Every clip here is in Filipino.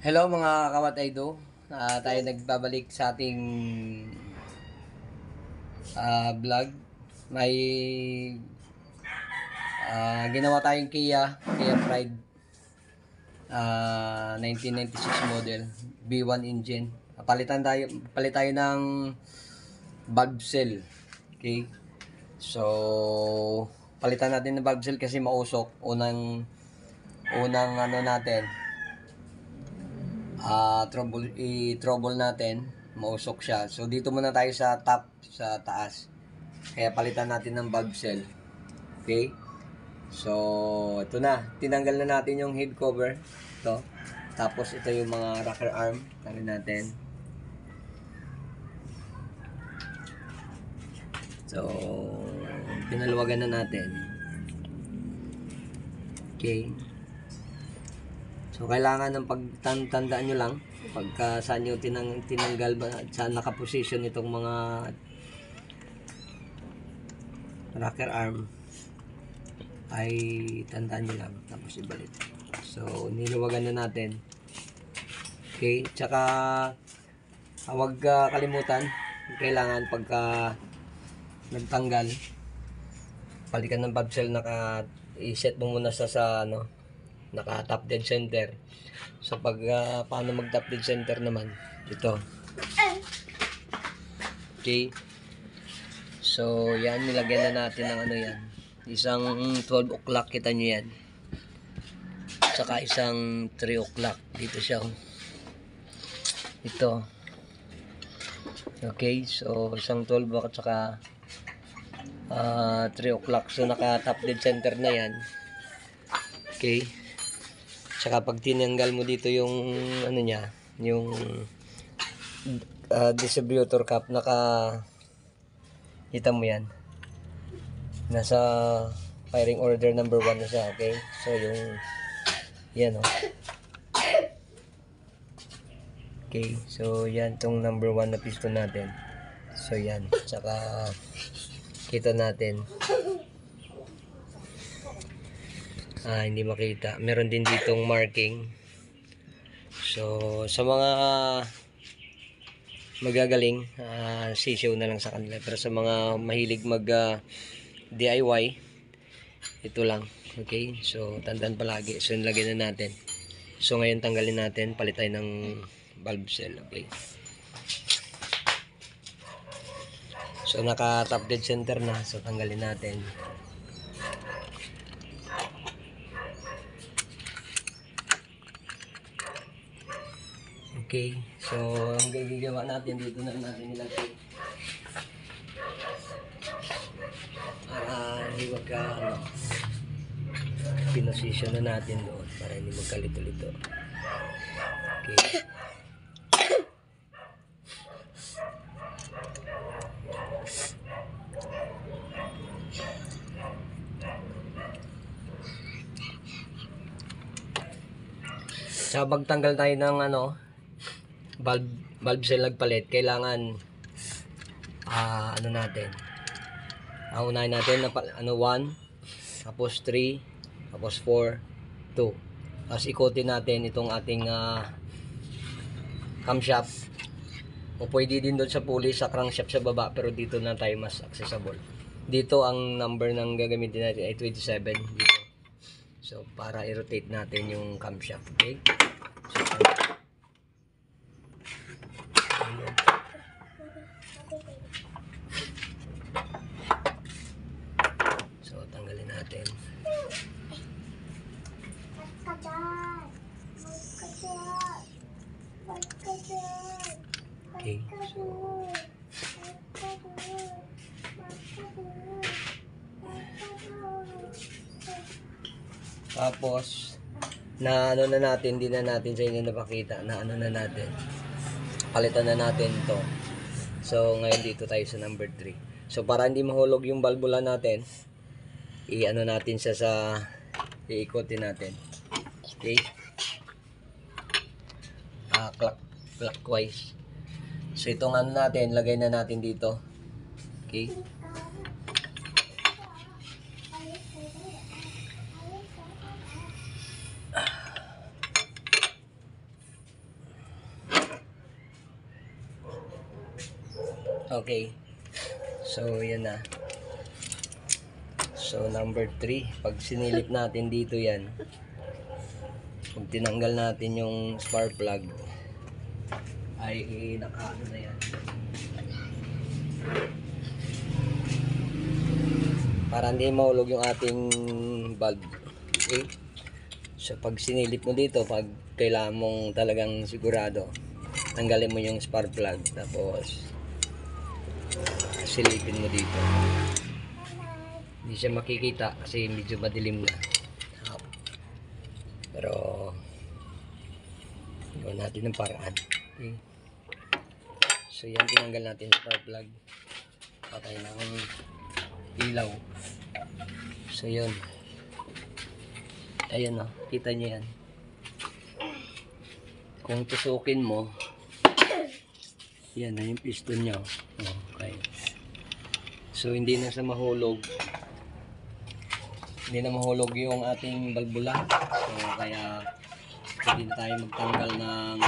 Hello mga kawataydo, tayo nagbabalik sa ating vlog. May ginawa tayong Kia Pride 1996 model B1 engine. Palit tayo ng valve seal. Okay? So palitan natin ng valve seal kasi mausok. Unang ano natin, trouble natin, mausok siya. So dito muna tayo sa top, sa taas. Kaya palitan natin ng valve seal. Okay? So ito na, tinanggal na natin yung head cover. Ito. Tapos ito yung mga rocker arm, tanggalin natin. So pinaluwagan na natin. Okay. So kailangan ng pagtandaan nyo lang pagka saan nyo tinanggal ba, saan nakaposition itong mga rocker arm, ay tandaan nyo lang tapos ibalik. So niluwagan na natin. Okay, tsaka huwag kalimutan, kailangan pagka nagtanggal, palikan ng valve seal, i-set mo muna sa ano, naka top dead center. So pag paano mag top dead center naman, ito. Okay, so yan, nilagyan na natin ng ano yan, isang 12 o'clock, kita nyo yan, saka isang 3 o'clock dito siya, ito. Okay, so isang 12 at saka 3 o'clock. So naka top dead center na yan. Okay, saka pag tinanggal mo dito yung ano niya, yung distributor cap, kita mo yan, nasa firing order number 1 na siya. Okay, so yung yan, oh. Okay, so yan tong number 1 na piston natin. So yan, saka kita natin, hindi makita, meron din ditong marking. So sa mga magagaling, sisiw na lang sa kanila, pero sa mga mahilig mag DIY, ito lang. Okay, so tandaan palagi. So nilagyan na natin. So ngayon tanggalin natin, palit tayo ng valve seal. Okay, so naka top dead center na, so tanggalin natin. Okay, so ang gagagawa natin, dito na natin ilagay para hindi pinosisyon na natin doon para hindi magkalito-lito. Okay, sa pagtanggal tayo ng ano, valve seal nagpalit, kailangan ano natin, unahin natin na ano, 1, tapos 3, tapos 4, 2, tapos ikotin natin itong ating camshaft, o pwede din doon sa pulley, sa crankshaft sa baba, pero dito na tayo mas accessible. Dito ang number ng gagamitin natin ay 27 dito. So para i-rotate natin yung camshaft. Okay, so tanggalin natin. Okay, so tapos na ano na natin, hindi na natin sa inyo napakita, na ano na natin, palitan na natin to. So ngayon dito tayo sa number 3. So para hindi mahulog yung valvula natin, i-ano natin siya sa, iikotin natin. Okay, clockwise. So itong ano natin, lagay na natin dito. Okay, Okay. So, yan na. So, number 3. Pag sinilip natin dito yan, pag tinanggal natin yung spark plug, ay nakaano na yan. Para hindi mahulog yung ating bulb. Okay? So, pag sinilip mo dito, pag kailangan mong talagang sigurado, tanggalin mo yung spark plug. Tapos, silipin mo dito. Hindi siya makikita kasi medyo madilim na. Pero, gawin natin ng paraan. Okay? So, yan, tinanggal natin yung spark plug. Patay ng ilaw. So, yun. Ayan o, kita nyo yan. Kung tusukin mo, yan na yung piston nyo. Okay. So, hindi na sa mahulog. Hindi na mahulog yung ating balbula. So, kaya hindi na tayo magtanggal ng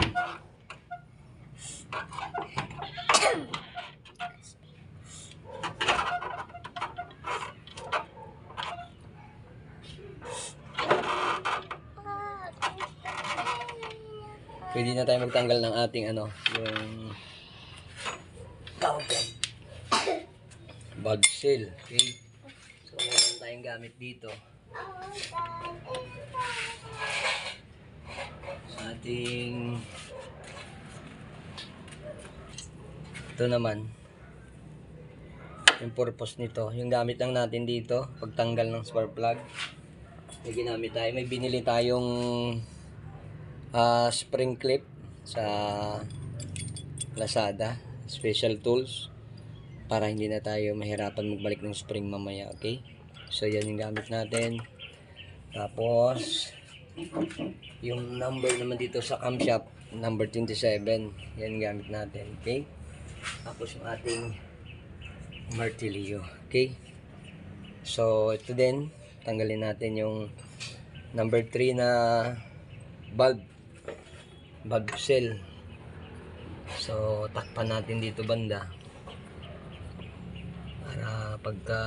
pwede na tayo magtanggal ng ating ano, yung bulb seal. Okay? So, meron tayong gamit dito. Sa ating ito naman yung purpose nito, yung gamit lang natin dito pagtanggal ng spark plug. May ginamit tayo, may binili tayong spring clip sa Lazada, special tools, para hindi na tayo mahirapan magbalik ng spring mamaya. Okay, so yan yung gamit natin. Tapos yung number naman dito sa camshaft, number 27, yan gamit natin. Okay, tapos yung ating martilyo. Okay, so ito din, tanggalin natin yung number 3 na bulb seal. So, takpan natin dito banda para pagka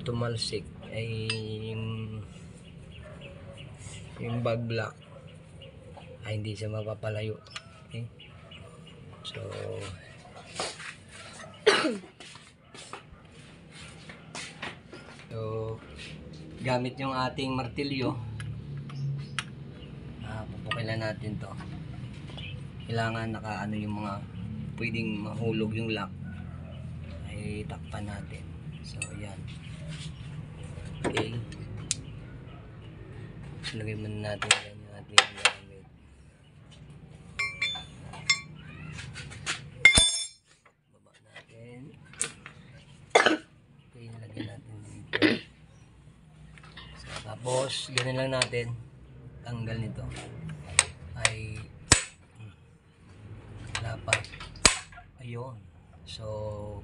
tumalsik ay yung bulb block ay hindi siya mapapalayo. Okay? So, gamit yung ating martilyo, pupukilan natin to. Kailangan naka ano yung mga pwedeng mahulog yung lock ay takpan natin. So yan. Okay, so lagay muna natin yan yung ating gamit. Baba natin. Okay, lagyan natin dito. So, tapos ganun lang natin tanggal nito ay dapat ayun. So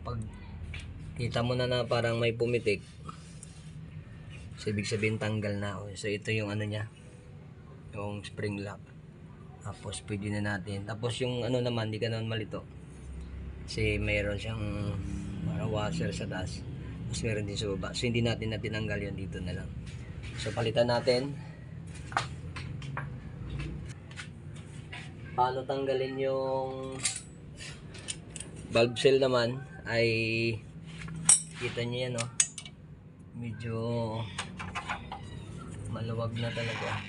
pag kita mo na parang may pumitik, so ibig sabihin tanggal na. So ito yung ano nya, yung spring lock. Tapos pwede na natin, tapos yung ano naman hindi ka naman malito kasi mayroon siyang washer sa taas, tapos meron din sa baba. So hindi natin na tinanggal yan, dito na lang. So palitan natin. Paano tanggalin yung bulb seal naman ay kita nyo yan, medyo maluwag na talaga.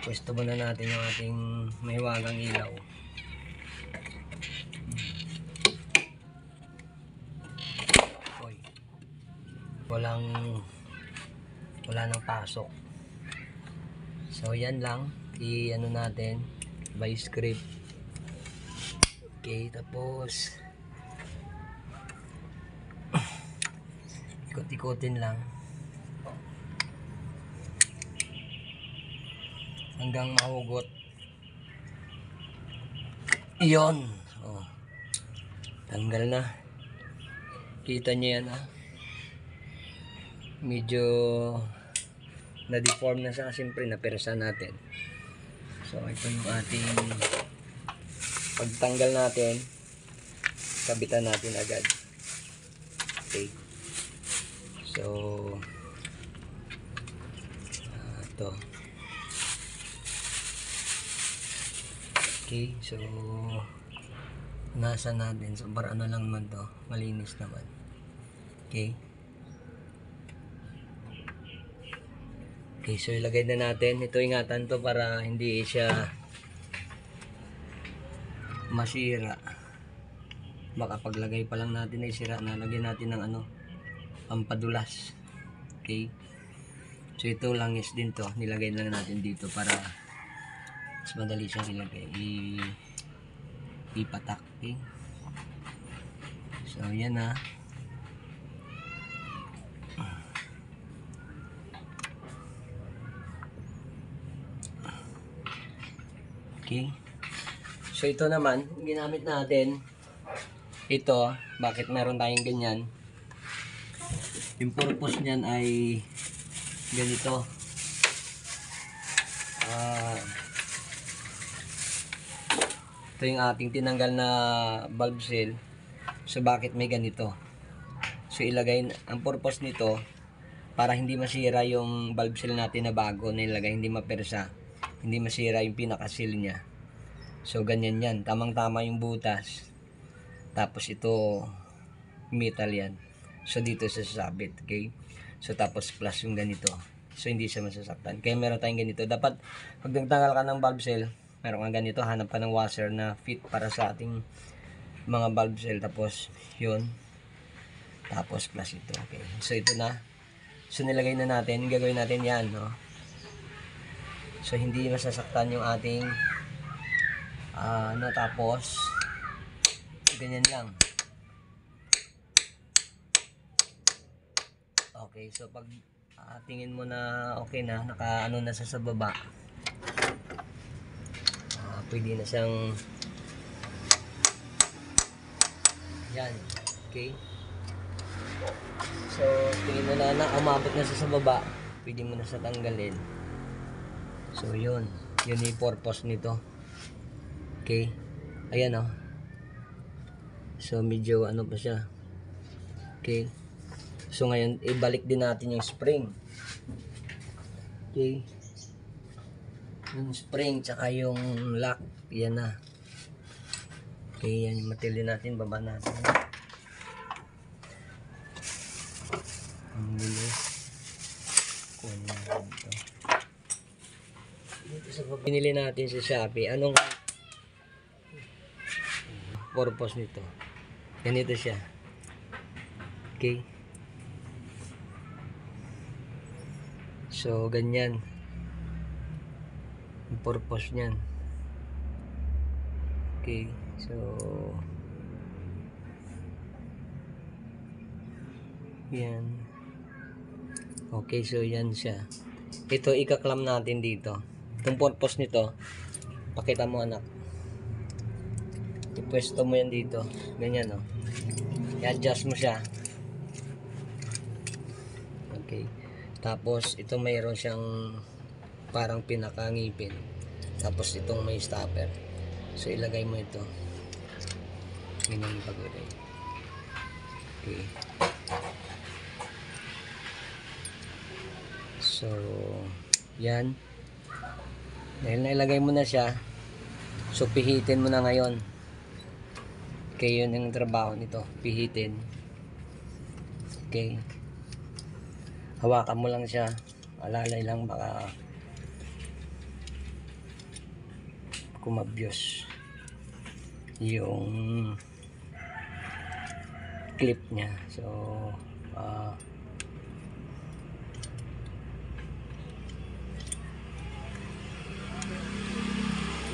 Pwesto muna natin yung ating mahiwagang ilaw. Oy, wala nang pasok. So yan lang, i-ano natin by script. Okay, tapos ikot-ikotin lang hanggang mahugot. Iyon. Oh, tanggal na. Kita nyo yan, medyo na-deform na siya, siyempre napersa natin. So ito yung ating pagtanggal natin, kabitan natin agad. Okay. So ito. Okay, so nasa natin, so para ano lang naman to, malinis naman. Okay. Okay, so ilagay na natin. Ito, ingatan to para hindi siya masira. Baka paglagay pa lang natin ay sira na. Lagyan natin ng ano, pampadulas. Okay. So ito langis din to. Nilagay lang natin dito para mas madali siyang ilagay. Ipatak. Okay. So yan na. Okay. So ito naman, ginamit natin ito, bakit meron tayong ganyan? Yung purpose niyan ay ganito. Ito yung ating tinanggal na valve seal. So bakit may ganito? So ilagay, ang purpose nito para hindi masira yung valve seal natin na bago na ilagay, hindi mapersa. Hindi masira yung pinaka-seal niya. So ganyan yan, tamang-tama yung butas. Tapos ito metal yan. So dito sasabit, okay? So tapos plus yung ganito. So hindi siya masasaktan. Kaya meron tayong ganito. Dapat pag nagtanggal ka ng valve seal, meron kang ganito, hanap ka ng washer na fit para sa ating mga valve seal. Tapos yun. Tapos plus ito, okay? So ito na. So nilagay na natin, gagawin natin yan, no? So hindi masasaktan yung ating tapos ganyan lang. Okay, so pag tingin mo na okay na, naka na sa baba, pwede na siyang yan. Okay, so tingin mo na umabot na sa baba, pwede mo na sa tanggalin. So yun yung purpose nito. Okay, ayan o. So medyo ano pa siya. Okay, so ngayon ibalik din natin yung spring. Okay, yung spring tsaka yung lock, yan na. Okay, yan yung material natin, baba natin. Ang bilis. Kunin natin ito. Dito sa binili natin sa Shopee, anong purpose nito? Ganito siya. Okay. So ganyan yung purpose niyan. Okay. So yan. Okay, so yan siya. Ito ikaklam natin dito. Itong purpose nito, pakita mo anak. Ipwesto mo yan dito. Ganyan o. I-adjust mo siya. Okay. Tapos ito mayroon siyang parang pinakangipin. Tapos itong may stopper. So ilagay mo ito. Ganyan yung paglagay. Okay. So yan. Dahil nailagay mo na siya, so pihitin mo na ngayon. Okay, yun yung trabaho nito, pihitin. Okay, hawakan mo lang siya, alalay lang, baka kumabyos yung clip niya. So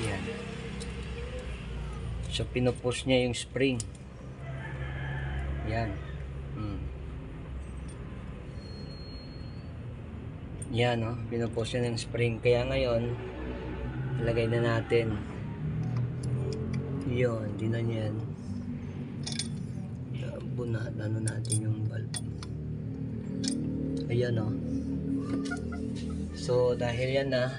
yan. So pinupush niya yung spring. Yan. Yan, no? Pinupush niya ng spring. Kaya ngayon, ilagay na natin. Yun, di na yan. Bunat, ano natin yung bulb. Ayan, no? So dahil yan na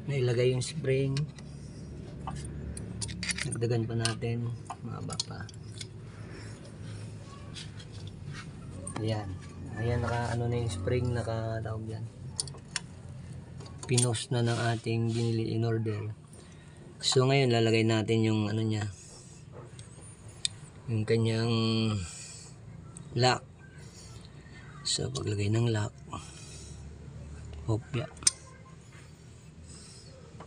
nailagay yung spring, nagdagan pa natin, mahaba pa. Ayan, ayan, naka ano na yung spring, naka tawag yan, pinost na ng ating binili in order. So ngayon lalagay natin yung ano niya, yung kanyang lock. So paglagay ng lock, hopya,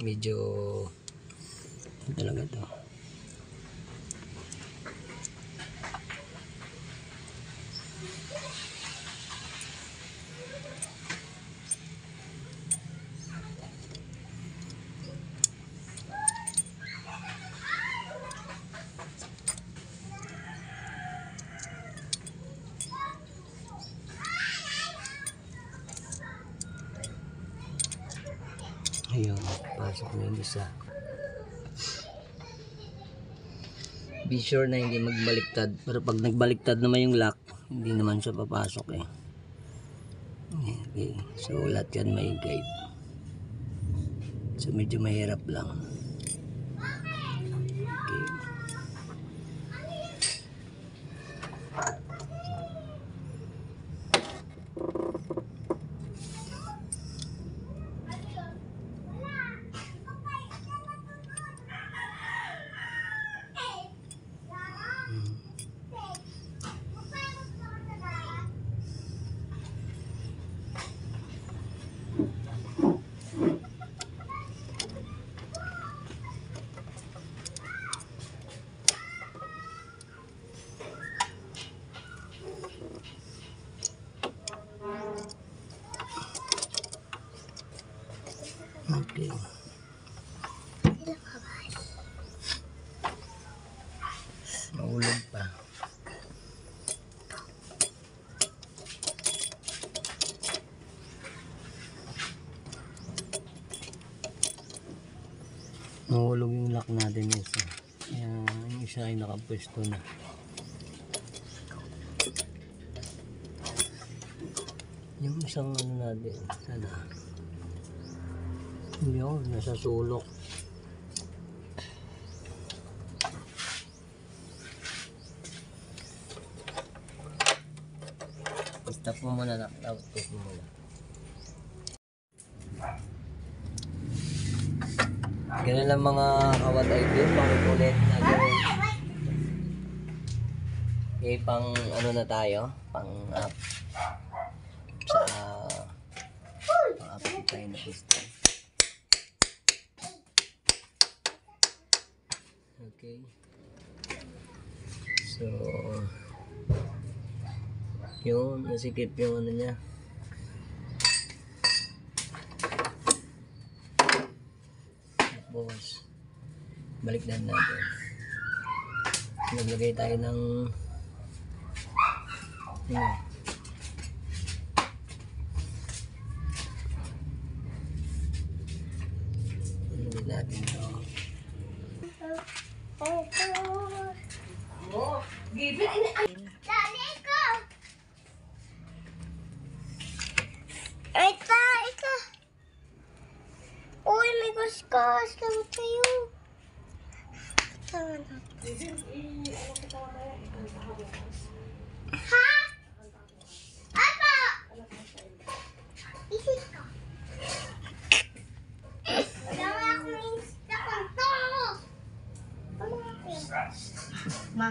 medyo talaga to. Ayun, pasok na yung isa. Be sure na hindi magbaliktad. Pero pag nagbaliktad naman yung lock, hindi naman siya papasok eh. Okay. So lahat yan may guide. So medyo mahirap lang. Okay. Okay. Mahulog pa. Mahulog yung lock natin isa. Kaya yung isa ay nakapwesto na. Yung isang ano natin, sana. Yun, nasa sulok. Stop mo muna na. Stop mo muna. Ganun lang mga kawat idol. Pakulit na gawin. Okay, pang ano na tayo? Pang up. Pang up tayo na system. Okay. So, yun, nasikip yung ano niya. Tapos, balik na natin. Naglagay tayo ng nilagay natin ito. Oh, gibit ini ay. Dali ko. Ito. Uy, may kuskus lang kayo. Ha? Apa? Isip ka. Wala akong insta konto. Ma.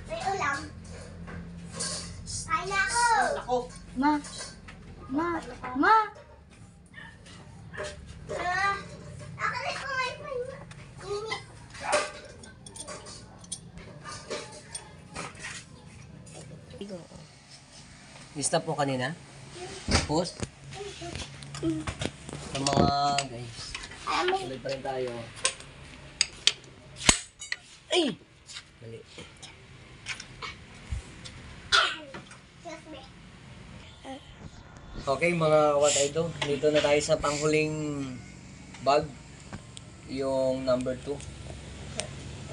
May ulam. Kain na ako. Ako. Ma. Akalit ko wifi. Init. I-stop po kanina. Post. Sa mga guys. Tuloy pa rin tayo. Ay! Mali. Excuse me. Okay mga kawat idol. Dito na tayo sa panghuling bag. Yung number 2.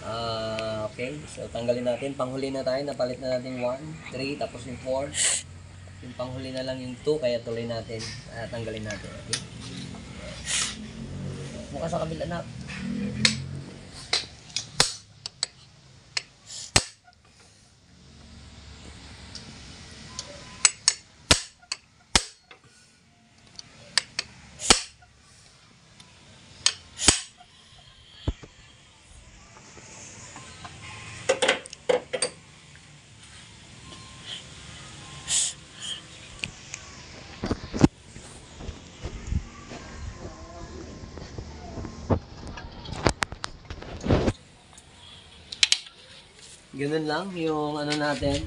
Okay, so tanggalin natin. Panghuli na tayo. Napalit na natin 1, 3, tapos yung 4. Yung panghuli na lang yung 2, kaya tuloy natin. Tanggalin natin. Okay? Mukha sa kabila na. Ganun lang yung ano natin.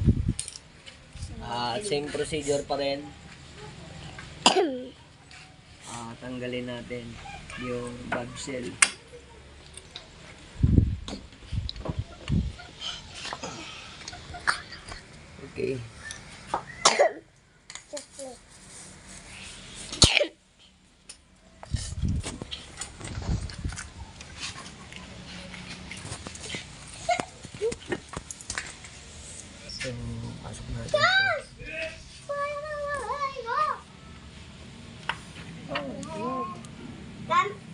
Same procedure pa rin. Tanggalin natin yung valve seal. Okay. Just me. So, pasok natin ito.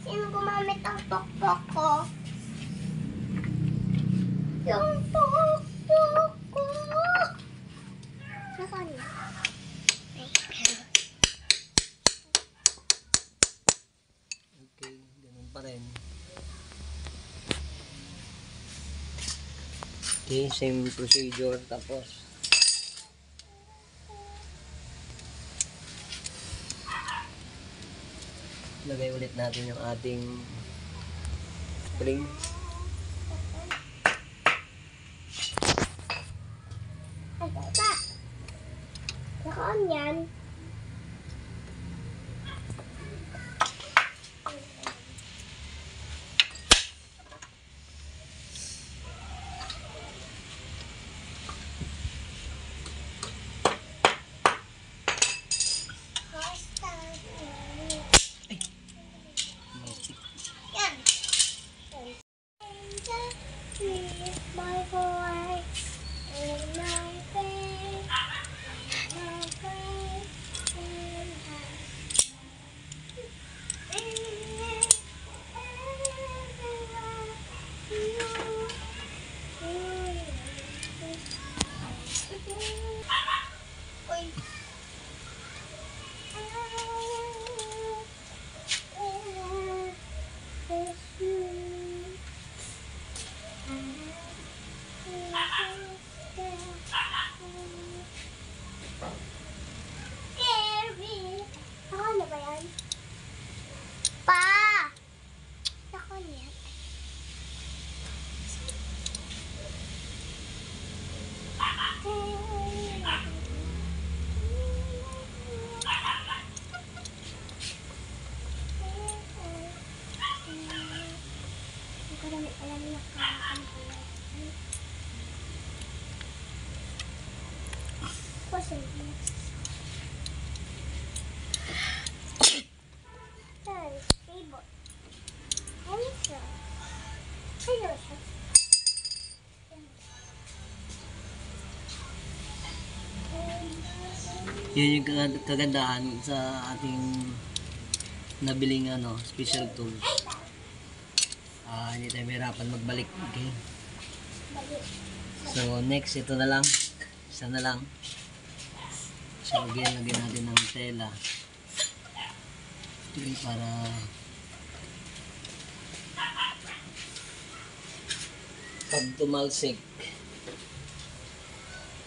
Sino gumamit ang pokpok ko? Yung pokpok ko. Nasaan niya? Okay, ganun pa rin. Okay, same procedure. Tapos, lagay ulit natin yung ating spring. Ay, tata. Naka-on yan. Yan. My boy, in my face, my face, Ako na ba yan? Pa! Ako na yan. Hindi ko naman alam na kakakan ko yan. Kasi, table. Ano siya? Ano siya? yun yung kagandahan sa ating nabiling special tools. Hindi tayo mahirapan magbalik. Okay. So next, ito na lang. Isa na lang. So again, lagyan natin ng tela. Okay, para pag tumalsik,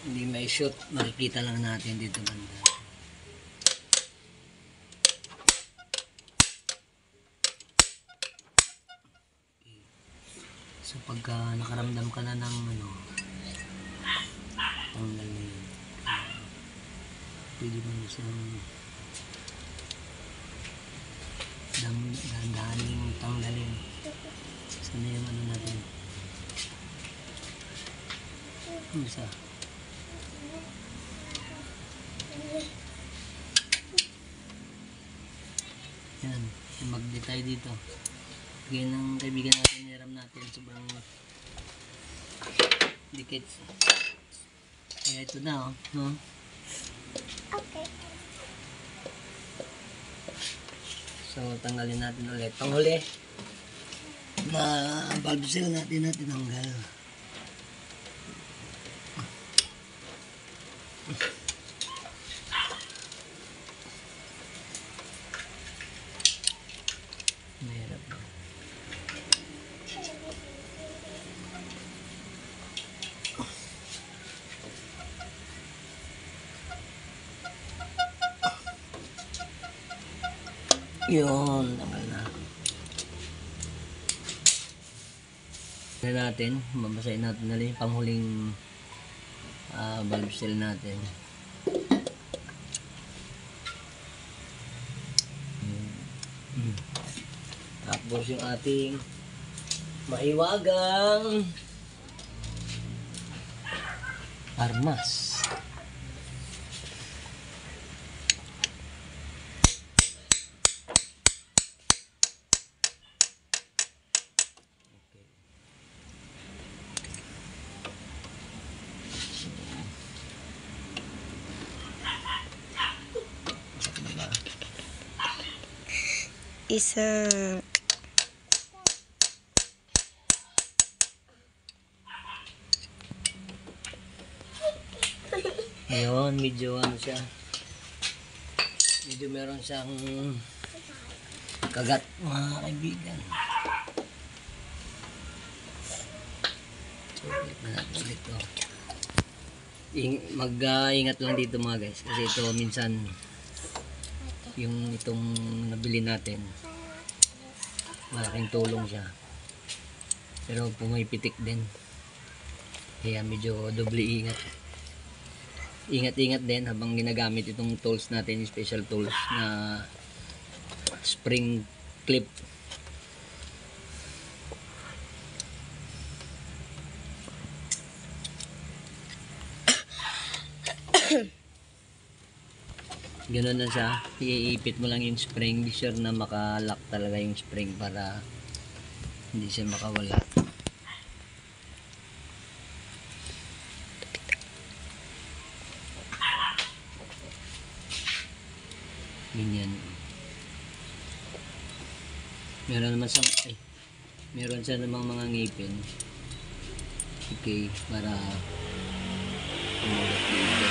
hindi may shoot, makikita lang natin dito banda. So pagka nakaramdam ka na ng tanggal na yun, pwede mo na siyang dahan-dahaning tanggalin. Sana yung natin. Isa. Yan, mag-detay dito. Bigyan ng kaibigan natin, niram natin, sobrang Dikit. Kaya ito na, oh. No? Okay. So, tanggalin natin ulit. Panghuli na valve seal natin tinanggal. Mahirap na. Yun, tanggal na. Natin, mabasahin natin na yung panghuling valve seal natin. Tapos yung ating mahiwagang armas. Isa. Ayun, medyo ano siya. Medyo meron siyang kagat, mga kaibigan. So, ulit na natin ulit to. Mag-ingat lang dito mga guys. Kasi ito minsan yung itong nabili natin malaking tulong siya. Pero pumipitik din. Kaya medyo doble ingat. Ingat-ingat din habang ginagamit itong tools natin, yung special tools na spring clip. Ganun na siya, iipit mo lang yung spring, be sure na makalock talaga yung spring para hindi siya makawala. Ganyan. Meron siya namang mga ngipin. Okay, para umulat dito.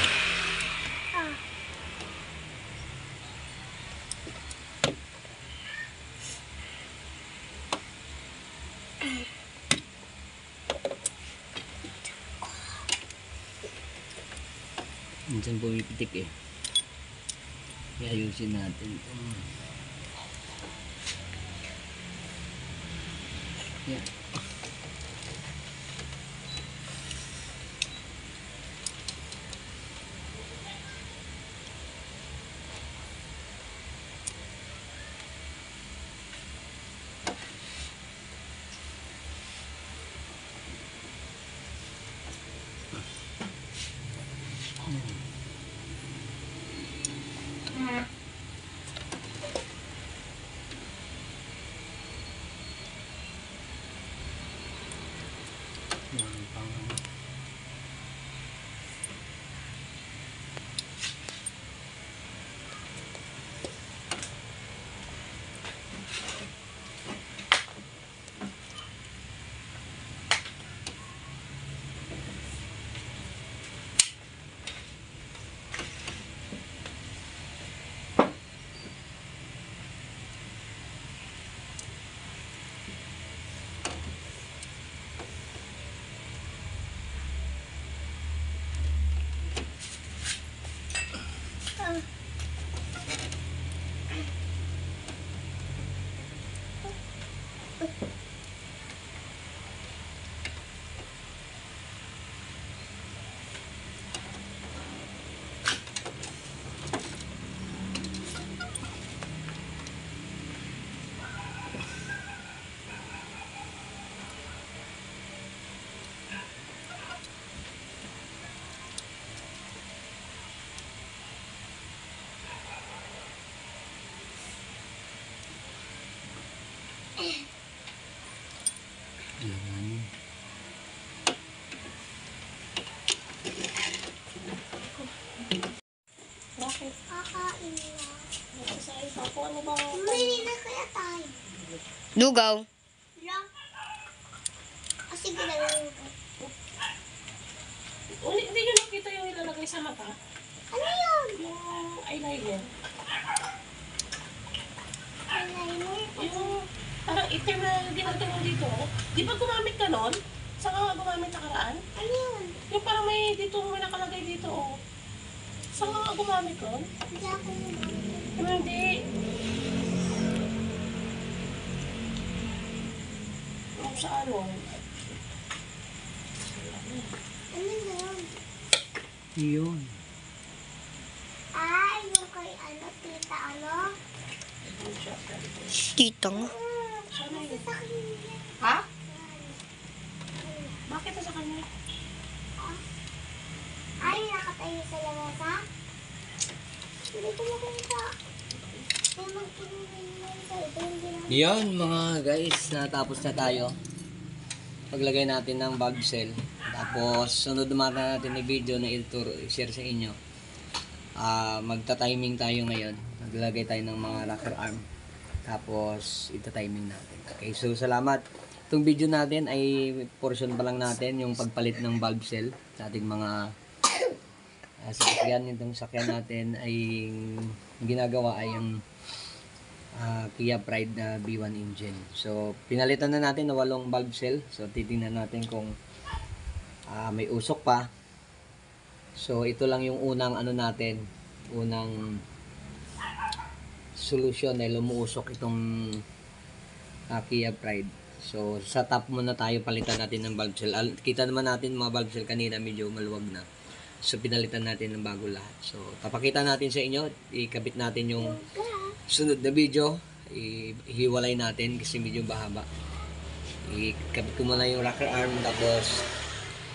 Minsan pumipitik eh. Kaya ayusin natin. Yan. Ayan. Ano bang... Bumili na kaya tayo. Lugaw. Lang. Kasi ginagawa ko. Hindi nyo nakita yung ilalagay sa mata? Ano yun? Yung eyeliner. Eyeliner? Yung parang itim na ginagawa dito. Di ba gumamit ka nun? Saan ka gumamit nakaraan? Ano yun? Yung parang may dito, may nakalagay dito, oh. Saan ka gumamit nun? Hindi ako gumamit. Hindi. Yung sa ano? Ano yun? Yun. Ah, yung kay ano, tita ano? Yung siya. Titang. Sana yun. Sa kanya. Ha? Bakit sa kanya? Ay, nakatayo sa lamesa? Hindi ko makita. Ay, magpinigay mo sa ito yung ginagawa. Yun mga guys, natapos na tayo. Paglagay natin ng bulb cell. Tapos sunod naman natin yung video na i-share sa inyo. Magta-timing tayo ngayon. Maglagay tayo ng mga rocker arm. Tapos ita-timing natin. Okay, so salamat. Itong video natin ay portion pa lang natin yung pagpalit ng bulb cell sa ating mga sasakyan. Itong sakyan natin ay yung ginagawa ay yung Kia Pride na B1 engine. So pinalitan na natin na 8 bulb cell. So titingnan natin kung may usok pa. So ito lang yung unang ano natin, unang solution na lumuusok itong Kia Pride. So sa top muna tayo, palitan natin ng bulb cell. Kita naman natin mga bulb cell kanina medyo maluwag na. So pinalitan natin ng bago lahat. So papakita natin sa inyo, ikabit natin yung sunod na video. Ihiwalay natin kasi medyo bahaba. Ikabit ko muna yung rocker arm tapos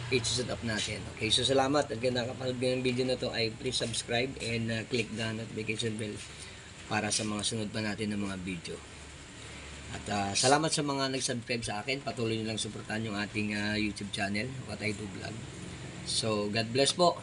i-set up natin. Okay, so salamat at kung nakapanood ng video na to ay please subscribe and click the notification bell para sa mga sunod pa natin ng mga video. At salamat sa mga nag-subscribe sa akin. Patuloy nyo lang suportahan yung ating YouTube channel, What I Do Vlog. So God bless po.